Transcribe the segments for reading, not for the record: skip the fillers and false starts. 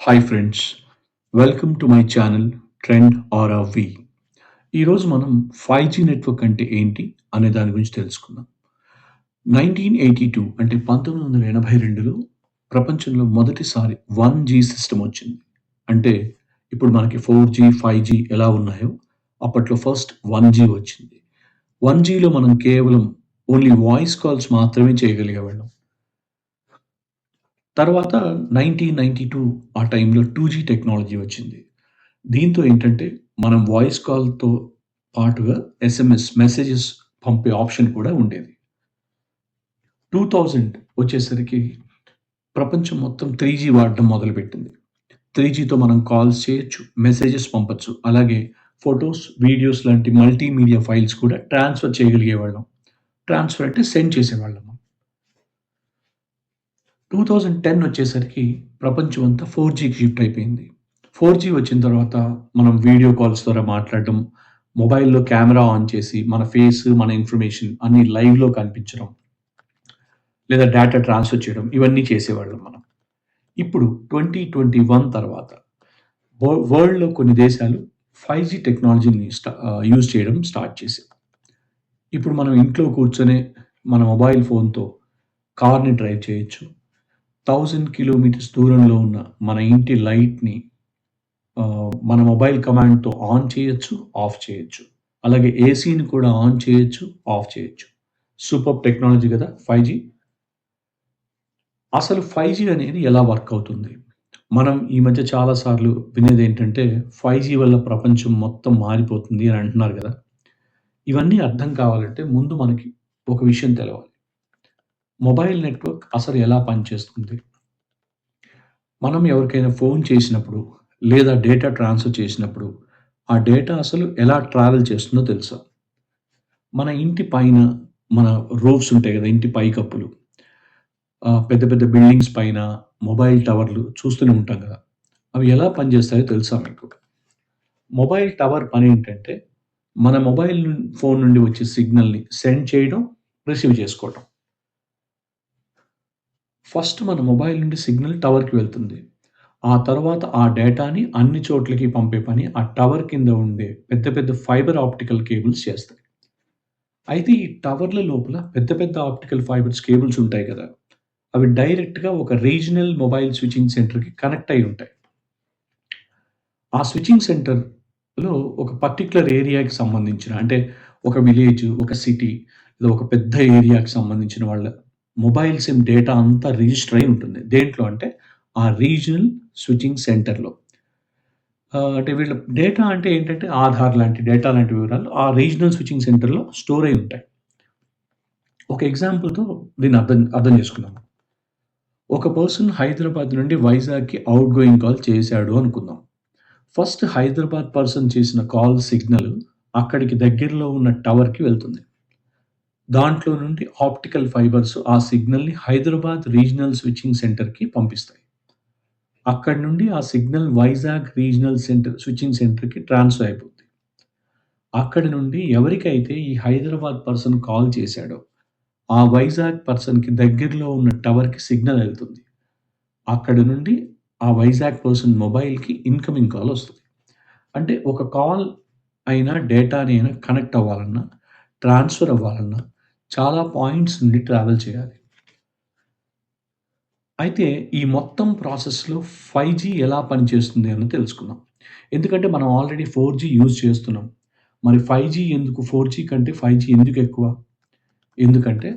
Hi friends, welcome to my channel Trend R V. ఈరోజు మనం 5G network అంటే ఏంటి అనే దాని గురించి తెలుసుకుందాం. 1982 అంటే 1982లో ప్రపంచంలో మొదటిసారి 1G సిస్టమ్ వచ్చింది. అంటే ఇప్పుడు మనకి 4G, 5G ఎలా ఉన్నాయో అప్పట్లో ఫస్ట్ 1G వచ్చింది. 1Gలో మనం కేవలం ఓన్లీ వాయిస్ కాల్స్ మాత్రమే చేయగలిగేవాళ్ళం. తర్వాత 1992 ఆ టైంలో 2G టెక్నాలజీ వచ్చింది. దీంతో ఏంటంటే, మనం వాయిస్ కాల్‌తో పాటుగా ఎస్ఎంఎస్ మెసేజెస్ పంపే ఆప్షన్ కూడా ఉండేది. 2000 వచ్చేసరికి ప్రపంచం మొత్తం 3G వాడడం మొదలుపెట్టింది. 3Gతో మనం కాల్స్ చేయొచ్చు, మెసేజెస్ పంపొచ్చు. అలాగే ఫోటోస్, వీడియోస్ లాంటి మల్టీమీడియా ఫైల్స్ కూడా ట్రాన్స్‌ఫర్ చేయగలిగేవాళ్ళం. ట్రాన్స్‌ఫర్ అంటే సెండ్ చేసేవాళ్ళం. 2010 వచ్చేసరికి ప్రపంచం అంతా 4Gకి షిఫ్ట్ అయిపోయింది. 4G వచ్చిన తర్వాత మనం వీడియో కాల్స్ ద్వారా మాట్లాడడం, మొబైల్‌లో కెమెరా ఆన్ చేసి మన ఫేస్, మన ఇన్ఫర్మేషన్ అన్నీ లైవ్‌లో కనిపించడం, లేదా డేటా ట్రాన్స్‌ఫర్ చేయడం ఇవన్నీ చేసేవాళ్ళం మనం. ఇప్పుడు 2021 తర్వాత వరల్డ్‌లో కొన్ని దేశాలు 5G టెక్నాలజీని యూజ్ చేయడం స్టార్ట్ చేశాయి. ఇప్పుడు మనం ఇంట్లో కూర్చొనే మన మొబైల్ ఫోన్‌తో కార్‌ని డ్రైవ్ చేయొచ్చు. 1000 కిలోమీటర్స్ దూరంలో ఉన్న మన ఇంటి లైట్‌ని మన మొబైల్ కమాండ్‌తో ఆన్ చేయొచ్చు, ఆఫ్ చేయొచ్చు. అలాగే ఏసీని కూడా ఆన్ చేయొచ్చు, ఆఫ్ చేయొచ్చు. సూపర్బ్ టెక్నాలజీ కదా 5G. అసలు 5G అనేది ఎలా వర్క్ అవుతుంది? మనం ఈ మధ్య చాలా సార్లు వినేదేంటంటే 5G వల్ల ప్రపంచం మొత్తం మారిపోతుంది అని అంటున్నారు గదా! ఇవన్నీ అర్థం కావాలంటే ముందు మనకి ఒక విషయం తెలవాలి. మొబైల్ నెట్వర్క్ అసలు ఎలా పనిచేస్తుంది? మనం ఎవరికైనా ఫోన్ చేసినప్పుడు, లేదా డేటా ట్రాన్స్‌ఫర్ చేసినప్పుడు, ఆ డేటా అసలు ఎలా ట్రావెల్ చేస్తుందో తెలుసా? మన ఇంటి పైన మన రూఫ్స్ ఉంటాయి గదా! ఇంటి పైకప్పులు. పెద్ద పెద్ద బిల్డింగ్స్ పైన మొబైల్ టవర్లు చూస్తూనే ఉంటాం గదా! అవి ఎలా పనిచేస్తాయో తెలుసా మీకు? మొబైల్ టవర్ పనేంటంటే, మన ఫోన్ నుండి వచ్చే సిగ్నల్‌ని సెండ్ చేయడం, రిసీవ్ చేసుకోవటం. ఫస్ట్ మన మొబైల్ నుండి సిగ్నల్ టవర్‌కి వెళ్తుంది. ఆ తర్వాత ఆ డేటాని అన్ని చోట్లకి పంపే పని ఆ టవర్ కింద ఉండే పెద్ద పెద్ద ఫైబర్ ఆప్టికల్ కేబుల్స్ చేస్తాయి. అయితే ఈ టవర్ల లోపల పెద్ద పెద్ద ఆప్టికల్ ఫైబర్స్ కేబుల్స్ ఉంటాయి కదా! అవి డైరెక్ట్‌గా ఒక రీజినల్ మొబైల్ స్విచింగ్ సెంటర్‌కి కనెక్ట్ అయ్యి ఉంటాయి. ఆ స్విచింగ్ సెంటర్‌లో ఒక పర్టిక్యులర్ ఏరియాకి సంబంధించిన అంటే ఒక విలేజ్, ఒక సిటీ లేదా ఒక పెద్ద ఏరియాకి సంబంధించిన వాళ్ళ మొబైల్ సిమ్ డేటా అంతా రిజిస్టర్ అయ్యి ఉంటుంది. దేంట్లో అంటే ఆ రీజినల్ స్విచింగ్ సెంటర్‌లో. అంటే వీళ్ళ డేటా అంటే ఏంటంటే ఆధార్ లాంటి డేటా లాంటి వివరాలు ఆ రీజినల్ స్విచింగ్ సెంటర్‌లో స్టోర్ అయ్యి ఉంటాయి. ఒక ఎగ్జాంపుల్‌తో దీన్ని అర్థం అర్థం చేసుకుందాం. ఒక పర్సన్ హైదరాబాద్ నుండి వైజాగ్‌కి ఔట్ గోయింగ్ కాల్ చేశాడు అనుకుందాం. ఫస్ట్ హైదరాబాద్ పర్సన్ చేసిన కాల్ సిగ్నల్ అక్కడికి దగ్గరలో ఉన్న టవర్‌కి వెళ్తుంది. దాంట్లో నుండి ఆప్టికల్ ఫైబర్స్ ఆ సిగ్నల్‌ని హైదరాబాద్ రీజినల్ స్విచింగ్ సెంటర్‌కి పంపిస్తాయి. అక్కడి నుండి ఆ సిగ్నల్ వైజాగ్ రీజినల్ స్విచింగ్ సెంటర్‌కి ట్రాన్స్‌ఫర్ అయిపోద్ది. అక్కడి నుండి ఎవరికైతే ఈ హైదరాబాద్ పర్సన్ కాల్ చేశాడో, ఆ వైజాగ్ పర్సన్‌కి దగ్గరలో ఉన్న టవర్‌కి సిగ్నల్ ఎళ్తుంది. అక్కడి నుండి ఆ వైజాగ్ పర్సన్ మొబైల్‌కి ఇన్‌కమింగ్ కాల్ ఒస్తది. అంటే ఒక కాల్ అయినా, డేటాని అయినా కనెక్ట్ అవ్వాలన్నా, ట్రాన్స్‌ఫర్ అవ్వాలన్నా చాలా పాయింట్స్ నుండి ట్రావెల్ చేయాలి. అయితే ఈ మొత్తం ప్రాసెస్‌లో 5G ఎలా పనిచేస్తుంది అన్నది తెలుసుకుందాం. ఎందుకంటే మనం ఆల్రెడీ 4G యూజ్ చేస్తున్నాం. మరి 5G ఎందుకు 4G కంటే 5G ఎందుకు ఎక్కువ? ఎందుకంటే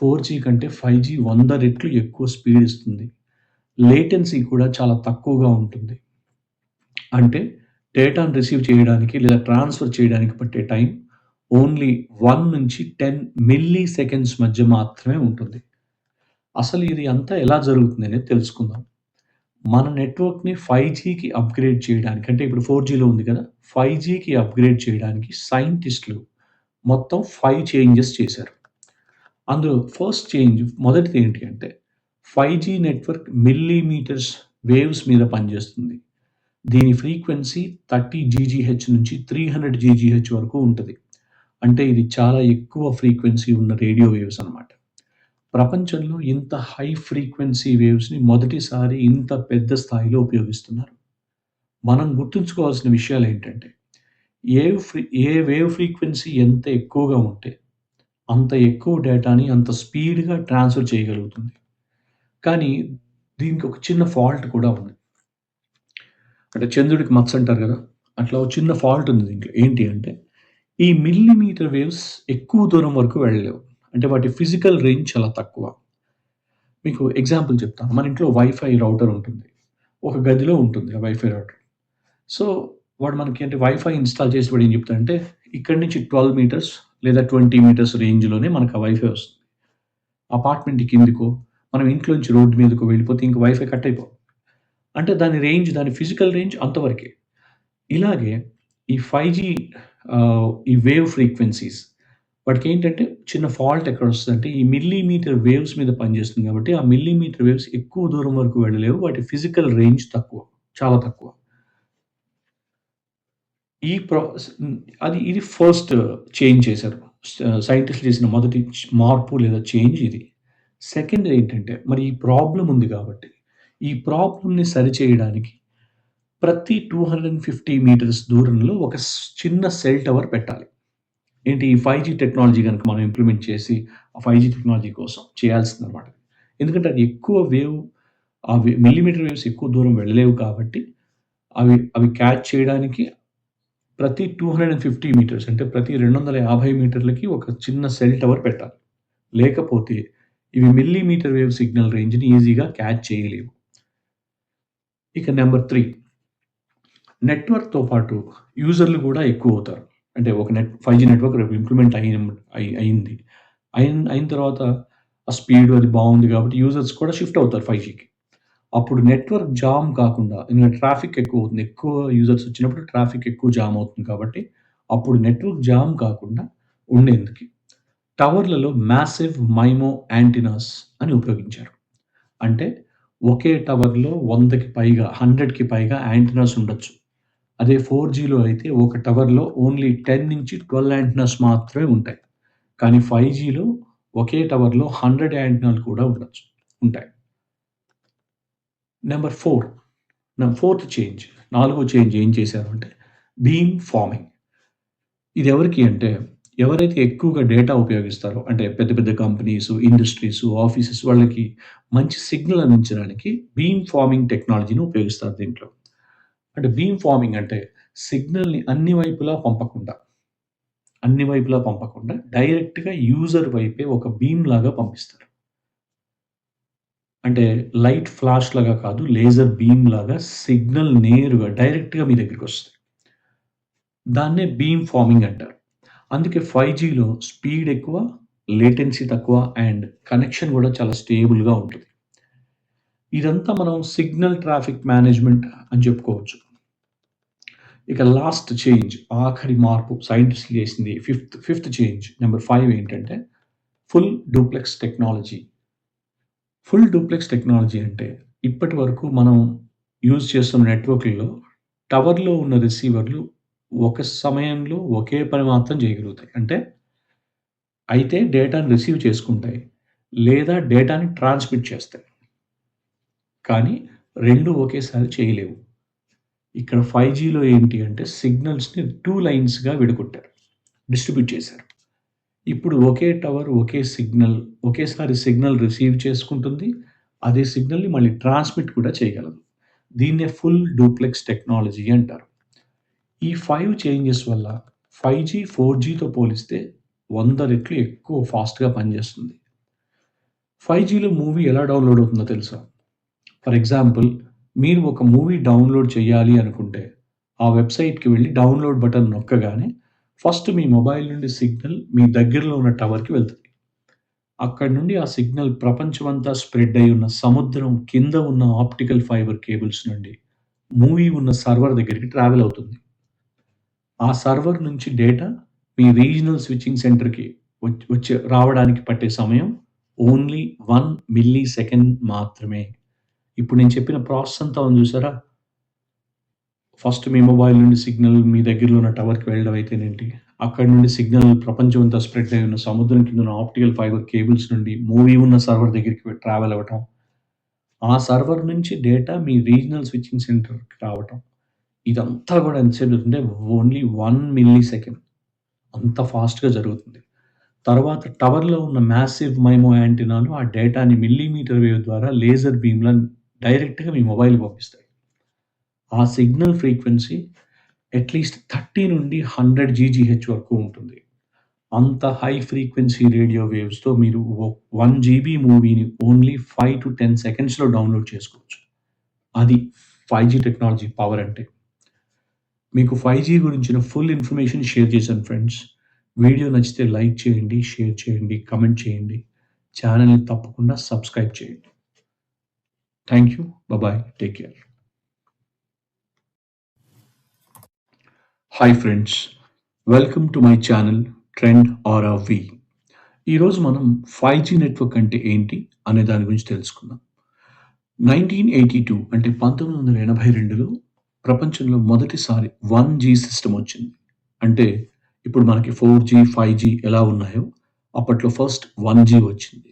4G కంటే 5G 100 రెట్లు ఎక్కువ స్పీడ్ ఇస్తుంది. లేటెన్సీ కూడా చాలా తక్కువగా ఉంటుంది. అంటే డేటాను రిసీవ్ చేయడానికి లేదా ట్రాన్స్‌ఫర్ చేయడానికి పట్టే టైం ఓన్లీ 1-10 మిల్లీ సెకండ్స్ మధ్య మాత్రమే ఉంటుంది. అసలు ఇది అంతా ఎలా జరుగుతుంది అనేది తెలుసుకుందాం. మన నెట్వర్క్‌ని 5Gకి అప్‌గ్రేడ్ చేయడానికి అంటే ఇప్పుడు 4Gలో ఉంది కదా! 5Gకి అప్‌గ్రేడ్ చేయడానికి సైంటిస్ట్‌లు మొత్తం 5 చేంజెస్ చేశారు. అందులో ఫస్ట్ చేంజ్ మొదటిది ఏంటి అంటే 5G నెట్వర్క్ మిల్లీమీటర్స్ వేవ్స్ మీద పనిచేస్తుంది. దీని ఫ్రీక్వెన్సీ 30 జీజీహెచ్ నుంచి 300 జీజీహెచ్ వరకు ఉంటది. అంటే ఇది చాలా ఎక్కువ ఫ్రీక్వెన్సీ ఉన్న రేడియో వేవ్స్ అన్నమాట. ప్రపంచంలో ఇంత హై ఫ్రీక్వెన్సీ వేవ్స్‌ని మొదటిసారి ఇంత పెద్ద స్థాయిలో ఉపయోగిస్తున్నారు. మనం గుర్తుంచుకోవాల్సిన విషయాలేంటంటే, ఏ వేవ్ ఫ్రీక్వెన్సీ ఎంత ఎక్కువగా ఉంటే, అంత ఎక్కువ డేటాని అంత స్పీడ్‌గా ట్రాన్స్‌ఫర్ చేయగలుగుతుంది. కానీ దీనికి ఒక చిన్న ఫాల్ట్ కూడా ఉంది. అంటే చంద్రుడికి మచ్చ అంటారు గదా! అట్లా ఒక చిన్న ఫాల్ట్ ఉంది దీంట్లో. ఏంటి అంటే, ఈ మిల్లీమీటర్ వేవ్స్ ఎక్కువ దూరం వరకు వెళ్ళలేవు. అంటే వాటి ఫిజికల్ రేంజ్ చాలా తక్కువ. మీకు ఎగ్జాంపుల్ చెప్తాను. మన ఇంట్లో వైఫై రౌటర్ ఉంటుంది. ఒక గదిలో ఉంటుంది ఆ వైఫై రౌటర్. సో, వాడు మనకి అంటే వైఫై ఇన్‌స్టాల్ చేసేవాడు ఏం చెప్తాడంటే, ఇక్కడి నుంచి 12 మీటర్స్ లేదా 20 మీటర్స్ రేంజ్‌లోనే మనకు ఆ వైఫై వస్తుంది. అపార్ట్‌మెంట్ కిందకో, మనం ఇంట్లోంచి రోడ్డు మీదకో వెళ్ళిపోతే ఇంక వైఫై కట్ అంటే దాని రేంజ్, దాని ఫిజికల్ రేంజ్ అంతవరకే. ఇలాగే ఈ 5జీ ఈ వేవ్ ఫ్రీక్వెన్సీస్ వాటికేంటంటే చిన్న ఫాల్ట్ ఎక్కడొస్తదంటే, ఈ మిల్లీమీటర్ వేవ్స్ మీద పనిచేస్తుంది కాబట్టి, ఆ మిల్లీమీటర్ వేవ్స్ ఎక్కువ దూరం వరకు వెళ్ళలేవు. వాటి ఫిజికల్ రేంజ్ తక్కువ. చాలా తక్కువ. ఈ ప్రాస్ హ్మ్. ఇది ఫస్ట్ చేంజ్ చేశారు. సైంటిస్ట్‌లు చేసిన మొదటి మార్పు లేదా చేంజ్ ఇది. సెకండ్ ఏంటంటే, మరి ఈ ప్రాబ్లమ్ ఉంది కాబట్టి, ఈ ప్రాబ్లమ్‌ని సరిచేయడానికి ప్రతి 250 మీటర్స్ దూరంలో ఒక చిన్న సెల్ టవర్ పెట్టాలి. ఏంటి ఈ 5జీ టెక్నాలజీ గనుక మనం ఇంప్లిమెంట్ చేసి, ఆ 5జీ టెక్నాలజీ కోసం చేయాల్సిందనమాట. ఎందుకంటే అది ఎక్కువ వేవ్ మిల్లీమీటర్ వేవ్స్ ఎక్కువ దూరం వెళ్ళలేవు కాబట్టి, అవి అవి క్యాచ్ చేయడానికి ప్రతి 250 మీటర్స్ అంటే ప్రతి 250 మీటర్లకి ఒక చిన్న సెల్ టవర్ పెట్టాలి. లేకపోతే ఇవి మిల్లీమీటర్ వేవ్ సిగ్నల్ రేంజ్‌ని ఈజీగా క్యాచ్ చేయలేవు. ఇక నంబర్ 3 నెట్వర్క్‌తో పాటు యూజర్‌లు గూడా ఎక్కువవుతారు. అంటే ఒక 5జీ నెట్వర్క్ రేపు ఇంప్లిమెంట్ అయింది. అయిన తర్వాత ఆ స్పీడ్ అది బావుంది కాబట్టి యూజర్స్ కూడా షిఫ్ట్ అవుతారు 5జీకి. అప్పుడు నెట్వర్క్ జామ్ కాకుండా ఎందుకంటే ట్రాఫిక్ ఎక్కువవుతుంది. ఎక్కువ యూజర్స్ వచ్చినప్పుడు ట్రాఫిక్ ఎక్కువ జామ్ అవుతుంది కాబట్టి, అప్పుడు నెట్వర్క్ జామ్ కాకుండా ఉండేందుకు టవర్‌లలో మాసివ్ మైమో యాంటెనాస్ అని ఉపయోగించారు. అంటే ఒకే టవర్‌లో 100కి పైగా, 100కి పైగా యాంటెనాస్ ఉండొచ్చు. అదే 4జీలో అయితే ఒక టవర్‌లో ఓన్లీ 10-12 యాంటెనాస్ మాత్రమే ఉంటాయి. కానీ 5జీలో ఒకే టవర్‌లో 100 యాంటెనాలు కూడా ఉంటాయి. నంబర్ 4 ఫోర్త్ చేంజ్, నాలుగో చేంజ్ ఏం చేశారు అంటే బీమ్ ఫార్మింగ్. ఇది ఎవరికి అంటే ఎవరైతే ఎక్కువగా డేటా ఉపయోగిస్తారో అంటే పెద్ద పెద్ద కంపెనీస్, ఇండస్ట్రీస్, ఆఫీసెస్ వాళ్ళకి మంచి సిగ్నల్ అందించడానికి బీమ్ ఫార్మింగ్ టెక్నాలజీని ఉపయోగిస్తారు దీంట్లో. అంటే బీమ్ ఫార్మింగ్ అంటే సిగ్నల్‌ని అన్ని వైపులా పంపకుండా డైరెక్ట్‌గా యూజర్ వైపే ఒక బీమ్ లాగా పంపిస్తారు. అంటే లైట్ ఫ్లాష్ లాగా కాదు. లేజర్ బీమ్ లాగా సిగ్నల్ నేరుగా డైరెక్ట్‌గా మీ దగ్గరికొస్తది. దాన్నే బీమ్ ఫార్మింగ్ అంటారు. అందుకే 5జీలో స్పీడ్ ఎక్కువ, లేటెన్సీ తక్కువ అండ్ కనెక్షన్ గూడా చాలా స్టేబుల్‌గా ఉంటది. ఇదంతా మనం సిగ్నల్ ట్రాఫిక్ మేనేజ్‌మెంట్ అని చెప్పుకోవచ్చు. ఇక లాస్ట్ చేంజ్, ఆఖరి మార్పు సైంటిస్ట్‌లు చేసింది ఫిఫ్త్ చేంజ్ నంబర్ 5 ఏంటంటే full duplex technology. Full duplex technology అంటే ఇప్పటి వరకు మనం యూజ్ చేస్తున్న నెట్వర్క్‌లలో టవర్‌లో ఉన్న రిసీవర్‌లు ఒక సమయంలో ఒకే పని మాత్రం చేయగలుగుతాయి. అంటే అయితే డేటాను రిసీవ్ చేసుకుంటాయి. లేదా డేటాని ట్రాన్స్‌మిట్ చేస్తాయి. కానీ 2 ఒకేసారి చేయలేవు. ఇక్కడ 5జీలో ఏంటి అంటే సిగ్నల్స్‌ని 2 లైన్స్‌గా విడగొట్టారు. డిస్ట్రిబ్యూట్ చేశారు. ఇప్పుడు ఒకే టవర్, ఒకే సిగ్నల్ ఒకేసారి సిగ్నల్ రిసీవ్ చేసుకుంటుంది. అదే సిగ్నల్‌ని మళ్ళీ ట్రాన్స్‌మిట్ కూడా చేయగలదు. దీన్నే ఫుల్ డూప్లెక్స్ టెక్నాలజీ అంటారు. ఈ 5 చేంజెస్ వల్ల 5జీ, 4జీతో పోలిస్తే 100 రెట్లు ఎక్కువ ఫాస్ట్‌గా పనిచేస్తుంది. 5జీలో మూవీ ఎలా డౌన్‌లోడ్ అవుతుందో తెలుసా? ఫర్ ఎగ్జాంపుల్ మీరు ఒక మూవీ డౌన్‌లోడ్ చేయాలి అనుకుంటే, ఆ వెబ్‌సైట్‌కి వెళ్లి డౌన్‌లోడ్ బటన్ నొక్కగానే ఫస్ట్ మీ మొబైల్ నుండి సిగ్నల్ మీ దగ్గరలో ఉన్న టవర్‌కి వెళ్తది. అక్కడి నుండి ఆ సిగ్నల్ ప్రపంచమంతా స్ప్రెడ్ అయ్యి ఉన్న సముద్రం కింద ఉన్న ఆప్టికల్ ఫైబర్ కేబుల్స్ నుండి మూవీ ఉన్న సర్వర్ దగ్గరికి ట్రావెల్ అవుతుంది. ఆ సర్వర్ నుంచి డేటా మీ రీజినల్ స్విచ్చింగ్ సెంటర్‌కి రావడానికి పట్టే సమయం ఓన్లీ 1 మిల్లీ సెకండ్ మాత్రమే. ఇప్పుడు నేను చెప్పిన ప్రాసెస్ అంతా ఉంది చూసారా? ఫస్ట్ మీ మొబైల్ నుండి సిగ్నల్ మీ దగ్గరలో ఉన్న టవర్‌కి వెళ్ళడం అయితేనేంటి, అక్కడి నుండి సిగ్నల్ ప్రపంచం అంతా స్ప్రెడ్ అయ్యి ఉన్న సముద్రం కింద ఉన్న ఆప్టికల్ ఫైబర్ కేబుల్స్ నుండి మూవీ ఉన్న సర్వర్ దగ్గరికి ట్రావెల్ అవ్వటం. ఆ సర్వర్ నుంచి డేటా మీ రీజనల్ స్విచ్చింగ్ సెంటర్‌కి రావటం. ఇదంతా గూడా ఎంతసేపు జరుగుతుందంటే ఓన్లీ 1 మిల్లీ సెకండ్. అంత ఫాస్ట్‌గా జరుగుతుంది. తర్వాత టవర్‌లో ఉన్న మాసివ్ మైమో యాంటెనాలు ఆ డేటాని మిల్లీమీటర్ వేవ్ ద్వారా లేజర్ బీమ్‌లా డైరెక్ట్‌గా మీ మొబైల్‌కి పంపిస్తాయి. ఆ సిగ్నల్ ఫ్రీక్వెన్సీ అట్‌లీస్ట్ 30 నుండి 100 జీజీహెచ్ వరకు ఉంటుంది. అంత హై ఫ్రీక్వెన్సీ రేడియో వేవ్స్‌తో మీరు 1 జీబీ మూవీని ఓన్లీ 5-10 సెకండ్స్‌లో డౌన్‌లోడ్ చేసుకోవచ్చు. అది 5జీ టెక్నాలజీ పవర్ అంటే. మీకు 5జీ గురించిన ఫుల్ ఇన్ఫర్మేషన్ షేర్ చేశాను ఫ్రెండ్స్. వీడియో నచ్చితే లైక్ చేయండి, షేర్ చేయండి, కామెంట్ చేయండి. ఛానెల్‌ని తప్పకుండా సబ్స్క్రైబ్ చేయండి. Thank you. Bye. Take care. Hi friends. Welcome to my channel Trend R V. ఈరోజు మనం 5జీ నెట్వర్క్ అంటే ఏంటి అనే దాని గురించి తెలుసుకుందాం. 1982 అంటే 1982లో ప్రపంచంలో మొదటిసారి 1జీ సిస్టమ్ వచ్చింది. అంటే ఇప్పుడు మనకి 4జీ, 5జీ ఎలా ఉన్నాయో అప్పట్లో ఫస్ట్ 1జీ వచ్చింది.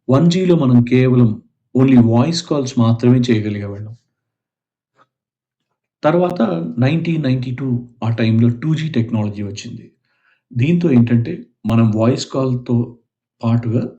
1జీలో మనం కేవలం ఓన్లీ వాయిస్ కాల్స్ మాత్రమే చేయగలిగేవాళ్ళం. తర్వాత 1992 ఆ టైంలో 2జీ టెక్నాలజీ వచ్చింది. దీంతో ఏంటంటే మనం వాయిస్ కాల్‌తో పాటుగా